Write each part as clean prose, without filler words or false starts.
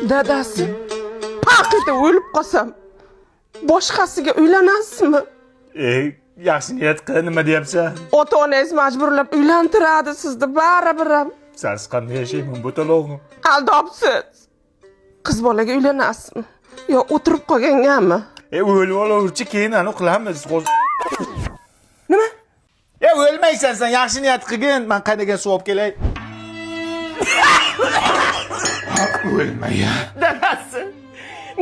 Dadasi, paxta o'lib qolsam, boshqasiga uylanasizmi? Yaxshi niyat qil, nima deyapsan? Ota-onangiz majburlab uylantiradi sizni baribir ham. Sensiz qanday yashayman bu talog'im? Aldobsiz. Qiz bolaga uylanasizmi? Yo o'tirib qolgangami? O'lib olaverchi, keyin anu qilamiz. Nima? O'lmaysan sen, yaxshi niyat qilgin. Men qaydagan suv olib kelay. O'lmaya. Dadasi,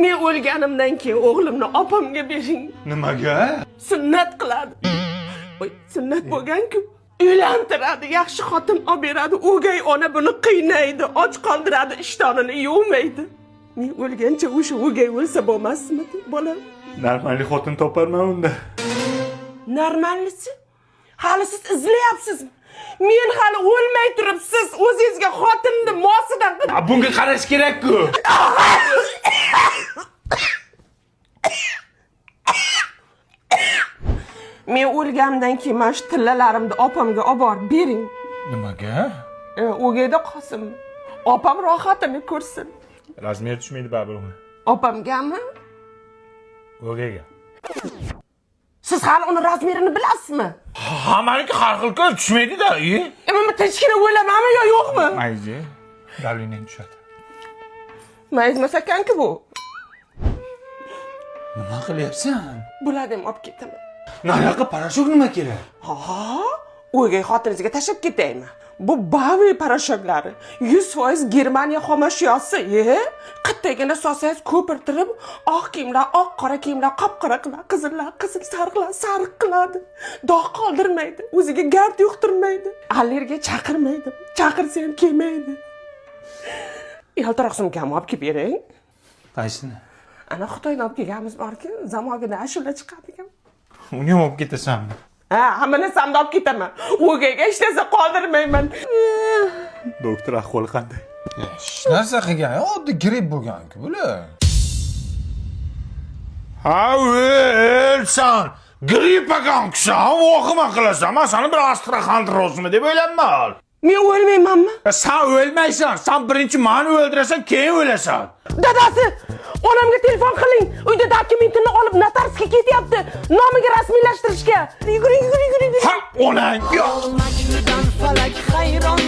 men o'lganimdan keyin o'g'limni opamga bering. Nimaga? Sunnat qiladi. Voy, sunnat bo'lgan-ku. Uylantiradi, yaxshi xotin olib beradi. O'gay ona buni qiynaydi, och qoldiradi, ishtonini yuvmaydi. Men o'lgancha o'sha o'gay o'lsa bo'lmasmi, bolam? Normalni xotin toparman unda. Normallisi? Hali siz izlayapsizmi? Men hali o'lmay turib siz o'zingizga xotinni mosidan qilib. Bunga qarash kerak-ku. Men o'lganimdan keyin mana shu tillalarimni opamga olib borib bering. Nimaga? O'gayda qolsin. Opam rohatini ko'rsin. Razmer tushmaydi baribir uni. Opamgami? O'gayga. Siz hali uni razmerini bilasizmi? Hammaniki har xil-ku, tushmaydi-da. Men tinchgina o'lamanmi yo yo'qmi? Mayli. Davleniyang tushadi. Mayizmas ekan-ku bu. Nima qilyapsan? Bularni ham olib ketaman. Nariyoqqa parashok nima kerak? O'gay xotiningizga tashlab ketaymi? Bu Bavi parashoklari 100% Germaniya xomashyosi, Qattagina solsangiz ko'pirtirib, oq kiyimlar oq, qora kiyimlar qop-qora qiladi, qizillar qizil, sariqlar sariq qiladi. Dog' qoldirmaydi, o'ziga gard yuqtirmaydi, allergiya chaqirmaydi, chaqirsa ham kelmaydi. Yaltiroq sumkani olib kelib bering. Qaysini? Ana Xitoydan olib kelganimiz borki, zamogida ashula chiqadigan. Uni ham olib ketasanmi? Hamma narsamni olib ketaman. O'gayga hech narsa qoldirmayman. Doktor ahvoli qanday? Hech narsa qilgan, oddiy gripp bo'lgan-ku bular. Ha, o'lsan. Grippaga o'xshab, o'qima qilasan. Men seni bir Astraxandrozmi deb o'ylayman. Men o'lmaymanmi? Sen o'lmaysan. Sen birinchi meni o'ldirasan, keyin o'lasan. Dadasi, onamga telefon qiling. Uyda dokumentini olib notariusga ketyapti. Nomiga rasmiylashtirishga. Yuguring. Ha, onang. Olmakdan falak hayron